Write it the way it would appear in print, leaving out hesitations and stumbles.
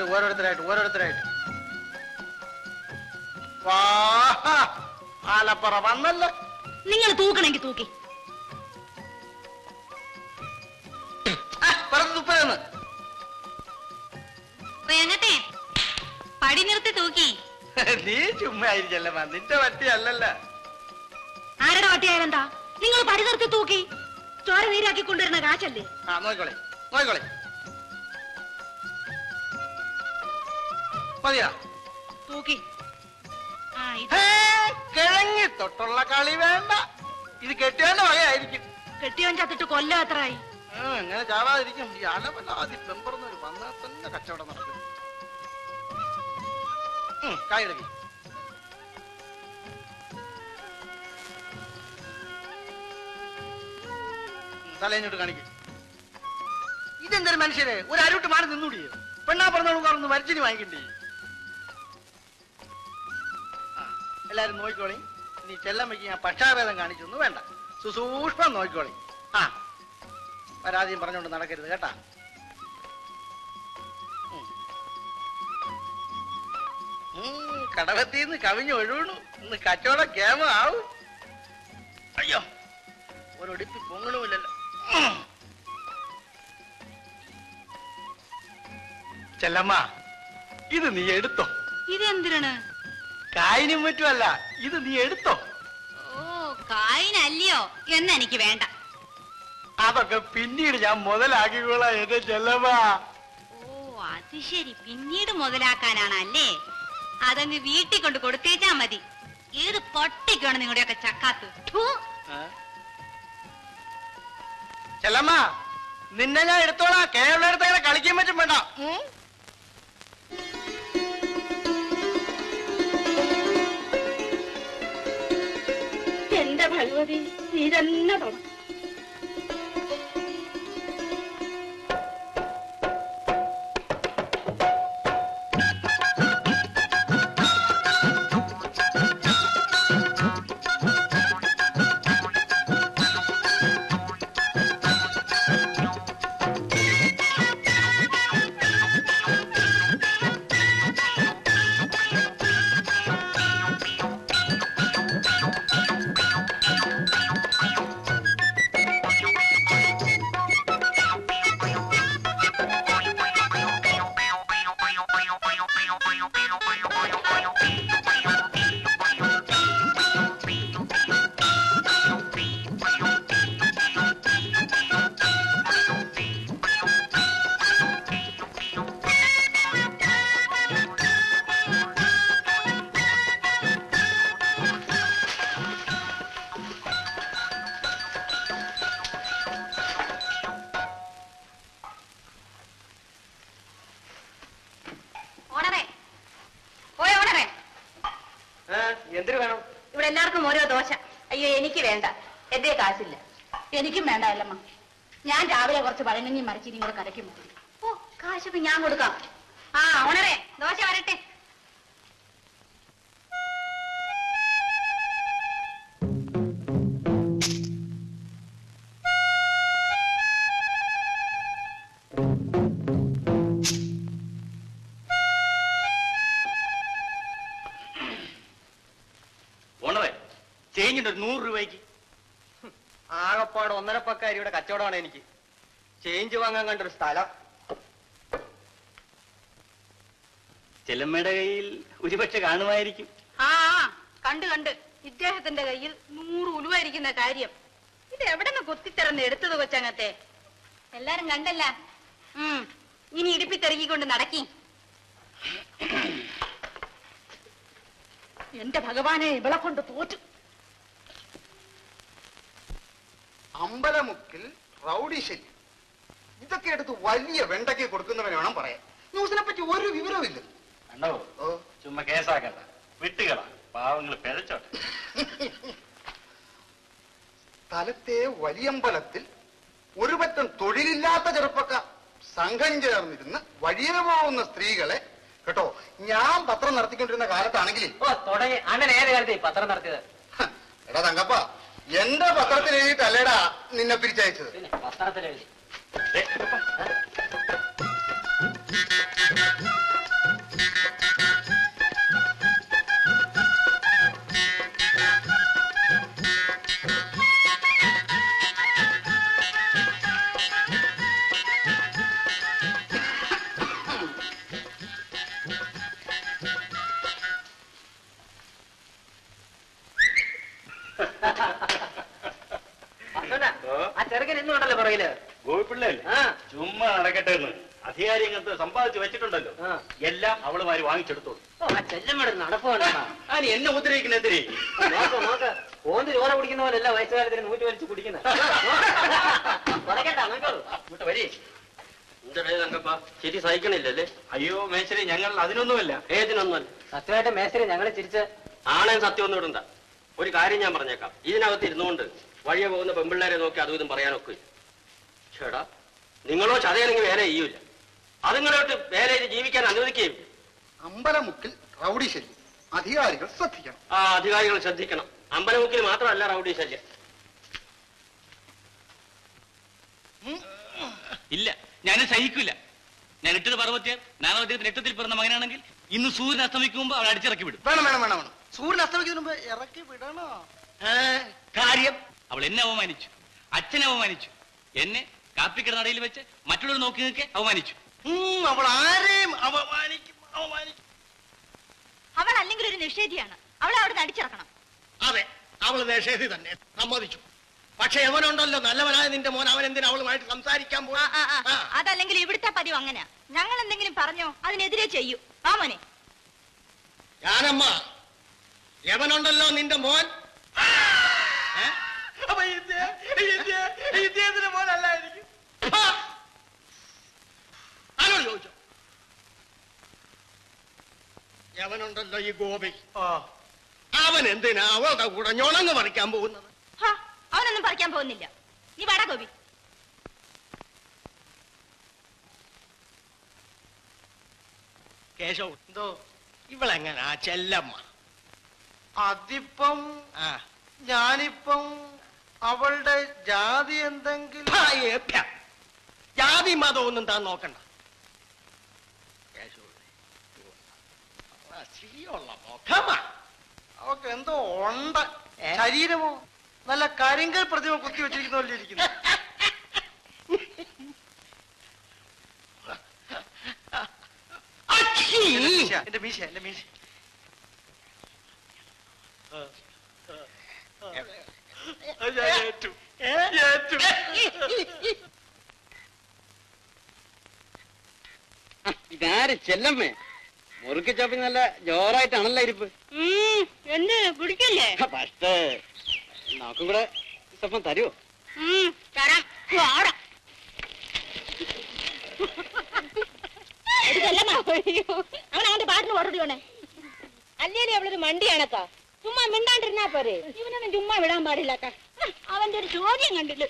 ഓരോരുത്തരായിട്ട് ആലപ്പുറ വന്നല്ലോ. നിങ്ങൾ തൂക്കണമെങ്കിൽ തൂക്കി വേങ്ങട്ടെ പടി നിർത്തി തൂക്കി. നീ ചുമ്മാ ആയിരിക്കല്ലേ, നിന്റെ വട്ടി അല്ലല്ല. ആരുടെ വട്ടിയായാലെന്താ? നിങ്ങൾ പടി നിർത്തി തൂക്കി ചോര നീരാക്കി കൊണ്ടുവരുന്ന കാശല്ലേ. നോക്കോളെ മതിയാ തൂക്കി. കിഴങ്ങി തൊട്ടുള്ള കളി വേണ്ട. ഇത് കെട്ടിയോന്റെ വകയായിരിക്കും. കെട്ടിയോൻ ചത്തിട്ട് കൊല്ലം എത്രയായി? എങ്ങനെ ചാവാതിരിക്കും? ഈ അലവല്ല ആദ്യം പെമ്പറന്നൊരു വന്നാൽ തന്നെ കച്ചവടം നടക്കും. കായെടുക്കി തലേഞ്ഞോട്ട് കാണിക്കും. ഇതെന്തൊരു മനുഷ്യരെ, ഒരു അരുട്ട് മാറി നിന്നൂടിയോ? പെണ്ണാ പറഞ്ഞോളൂ മരിച്ചിന് വാങ്ങിക്കണ്ടേ? എല്ലാരും നോക്കിക്കോളി. നീ ചെല്ലമ്മയ്ക്ക് ഞാൻ പക്ഷാഭേദം കാണിച്ചൊന്നും വേണ്ട, സുസൂക്ഷ്മം നോക്കിക്കോളി. പരാതിയും പറഞ്ഞോണ്ട് നടക്കരുത് കേട്ടാ. കടവത്തിന്ന് കവിഞ്ഞ് ഒഴുകണു. ഇന്ന് കച്ചവടം കേമ ആവും. അയ്യോ, ഒരൊടിപ്പി പൊങ്ങണമില്ലല്ലോ. ചെല്ലമ്മ, ഇത് നീ എടുത്തോ. ഇതെന്തിനാണ്? കായിനും പറ്റുമല്ല, ഇത് നീ എടുത്തോ. ഓ, കായിനല്ലയോ? എന്നെനിക്ക് വേണ്ട. അതൊക്കെ പിന്നീട് ഞാൻ മുതലാക്കിക്കോളാം എന്റെ ചെല്ലമ്മ. ഓ, അത് ശരി, പിന്നീട് മുതലാക്കാനാണല്ലേ? അതങ്ങ് വീട്ടിൽ കൊണ്ട് കൊടുത്തേച്ചാ മതി. ഏത് പൊട്ടിക്കാണ് നിങ്ങളുടെയൊക്കെ ചക്കാത്ത്. ചെല്ലമ്മ, നിന്നെ ഞാൻ എടുത്തോളാം. കേരള എടുത്തങ്ങനെ കളിക്കാൻ പറ്റും വേണ്ട. എന്റെ ഭഗവതി, നീ തന്നെ തുടങ്ങും. എന്തിനു വേണം? ഇവിടെ എല്ലാവർക്കും ഓരോ ദോശ. അയ്യോ, എനിക്ക് വേണ്ട, എന്റെ കാശില്ല. എനിക്കും വേണ്ട അല്ലമ്മ. ഞാൻ രാവിലെ കുറച്ച് പഴങ്ങഞ്ഞി മറിച്ചിരി കൂടെ കരയ്ക്കും. ഓ, കാശൊക്കെ ഞാൻ കൊടുക്കാം. ഓണറേ, ദോശ വരട്ടെ. ചേഞ്ചിട്ട് 100 രൂപയ്ക്ക്. ആകപ്പാട് 1.5 പക്കാരിയുടെ കച്ചവടമാണ് എനിക്ക്. ചേഞ്ച് വാങ്ങാൻ കണ്ടൊരു സ്ഥലം. ചെല്ലമ്മയുടെ കയ്യിൽ ഒരുപക്ഷെ കാണുമായിരിക്കും. കണ്ട് ഇദ്ദേഹത്തിന്റെ കയ്യിൽ 100 ഉലുവായിരിക്കുന്ന കാര്യം. ഇത് എവിടെ നിന്ന് കൊത്തിത്തിറന്ന് എടുത്തത് കൊച്ചങ്ങത്തെ? എല്ലാരും കണ്ടല്ല. ഇനി ഇടുപ്പിത്തെറുകിക്കൊണ്ട് നടക്കി. എന്റെ ഭഗവാനെ, ഇവളെ കൊണ്ട് തോറ്റു. അമ്പലമുക്കിൽ റൗഡി ശല്യം, ഇതൊക്കെ എടുത്ത് വലിയ വെണ്ടയ്ക്ക് കൊടുക്കുന്നവനെ വേണം പറയാൻ. ന്യൂസിനെ പറ്റി ഒരു വിവരവും കണ്ടോ? ചുമ്മാ കേസാക്കണ്ട, വിട്ടുകളാ, പാവങ്ങൾ പിഴച്ചോട്ടെ. സ്ഥലത്തെ വലിയമ്പലത്തിൽ ഒരു പറ്റം തൊഴിലില്ലാത്ത ചെറുപ്പക്കാർ സംഘം ചേർന്നിരുന്ന് വഴിയെ പോകുന്ന സ്ത്രീകളെ കേട്ടോ. ഞാൻ പത്രം നടത്തിക്കൊണ്ടിരുന്ന കാലത്താണെങ്കിൽ അങ്ങനെ ഏത് കാലത്ത് പത്രം നടത്തിയത്? എടാ തങ്കപ്പ, എന്റെ പത്രത്തിൽ എഴുതിയിട്ടല്ലേടാ നിന്നെ പിരിച്ചയച്ചത്. പത്രത്തിൽ എഴുതി പുറകില് ഗോപിപ്പിള്ളല്ലേ ചുമ്മാ നടക്കട്ടെ എന്ന് അധികാരി ഇങ്ങനത്തെ സമ്പാദിച്ചു വെച്ചിട്ടുണ്ടല്ലോ എല്ലാം അവളുമാര് വാങ്ങിച്ചെടുത്തോളൂ. ചെല്ലമ്മയുടെ നടപ്പാണ് അതിന് എന്നെ ഉപദ്രവിക്കുന്ന എന്തിനേ? നോക്ക് ഓന്ത് ചോര കുടിക്കുന്ന പോലെയല്ല വയസ്സുകാലത്തിന് നൂറ്റി വലിച്ച് കുടിക്കുന്നത്. ഇങ്ങോട്ട് വരി. ശരി സഹിക്കണില്ലല്ലേ? അയ്യോ മേശരി, ഞങ്ങൾ അതിനൊന്നുമല്ല. ഏതിനൊന്നുമല്ല. സത്യമായിട്ട് മേശരി ഞങ്ങളെ ചിരിച്ച് ആണേം സത്യം ഒന്നും ഇടണ്ട. ഒരു കാര്യം ഞാൻ പറഞ്ഞേക്കാം. ഇതിനകത്ത് ഇരുന്നുകൊണ്ട് വഴിയെ പോകുന്ന പെമ്പിള്ളേരെ നോക്കി അതും ഇതും പറയാനൊക്കെ. ചേടാ, നിങ്ങളോ ചതയാണെങ്കിൽ വേല ചെയ്യൂല. അതുങ്ങളോട്ട് വേല ചെയ്ത് ജീവിക്കാൻ അനുവദിക്കുകയും. അമ്പലമുക്കിൽ റൗഡി ശല്യം, അധികാരികൾ ശ്രദ്ധിക്കണം. ആ അധികാരികൾ ശ്രദ്ധിക്കണം. അമ്പലമുക്കിൽ മാത്രമല്ല റൗഡി ശല്യം. ഇല്ല, ഞാൻ സഹിക്കില്ല. ഞാൻ ഇട്ടത് പർവ്വത്യാൽ നാളെ അദ്ദേഹത്തിന് എട്ടത്തിൽ പിറന്ന മകനാണെങ്കിൽ ഇന്ന് സൂര്യൻ അസ്തമിക്കുമ്പോ അവൾ അടിച്ചിറക്കി വിടും. വേണം വേണം വേണം വേണം. സൂര്യൻ അസ്തമിക്കുന്നതിന് മുമ്പ് ഇറക്കി വിടണോ? കാര്യം അവൾ എന്നെ അവമാനിച്ചു, അച്ഛനെ അവമാനിച്ചു, എന്നെ കാപ്പിക്കട നടയിൽ വെച്ച് മറ്റുള്ളവർ നോക്കി നിൽക്കെ അവമാനിച്ചു. അവൾ ആരെയും അവമാനിക്കും. അവൾ അല്ലെങ്കിൽ ഒരു നിഷേധിയാണ്. അവളെ അവിടെ അടിച്ചിറക്കണം. അതെ, അവള് നിഷേധി തന്നെ, സമ്മതിച്ചു. പക്ഷെ എവനുണ്ടല്ലോ നല്ലവനായ നിന്റെ മോൻ, അവൻ എന്തിനാ അവളുമായിട്ട് സംസാരിക്കാൻ പോയി? അതല്ലെങ്കിൽ ഇവിടുത്തെ പതിവ് അങ്ങനെയാ. ഞങ്ങൾ എന്തെങ്കിലും പറഞ്ഞോ അതിനെതിരെ ചെയ്യൂ. ആ മോനെ, ഞാനമ്മ എവനുണ്ടല്ലോ നിന്റെ മോൻ, മോനല്ലായിരിക്കും. ആരോട് ചോദിച്ചോ? എവനുണ്ടല്ലോ ഈ ഗോപി, അവൻ എന്തിനാ അവളുടെ കൂടെ ഞൊണങ്ങ് പറിക്കാൻ പോകുന്നത്? അവനൊന്നും പറിക്കാൻ പോകുന്നില്ല. നീ വാടാ ഗോപി. കേശവ്, എന്തോ ഇവളെങ്ങനാ ചെല്ലമ്മ? അതിപ്പം ഞാനിപ്പം അവളുടെ ജാതി എന്തെങ്കിലും ജാതി മതമൊന്നും താൻ നോക്കണ്ട. ശരിയുള്ള മുഖമാ. അവക്ക് എന്തോ ഉണ്ട്. ശരീരമോ നല്ല കരിങ്കൽ പ്രതിമ കുത്തി വെച്ചിരിക്കുന്ന പോലെ ഇരിക്കുന്നു. എന്റെ മീശ, എന്റെ മീശ. ഇതാര് ചെല്ലമ്മേ? മുറുക്കി ചോപ്പി നല്ല ജോറായിട്ടാണല്ലോ ഇരിപ്പ്. എന്ത് കുടിക്കല്ലേ? പക്ഷേ നമുക്കും കൂടെ സ്വപ്നം തരുമോ? തരാം. അവൻ അവന്റെ പാട്ടിന് ഓർഡർ വേണേ. അല്ലേലും അവളൊരു മണ്ടിയാണക്കാ. ചുമ്മാ മിണ്ടാണ്ടിരുന്നാ പോരെ. ഇവനൊന്നും ചുമ്മാ വിടാൻ പാടില്ലാത്ത. അവന്റെ ഒരു ചോദ്യം കണ്ടില്ല.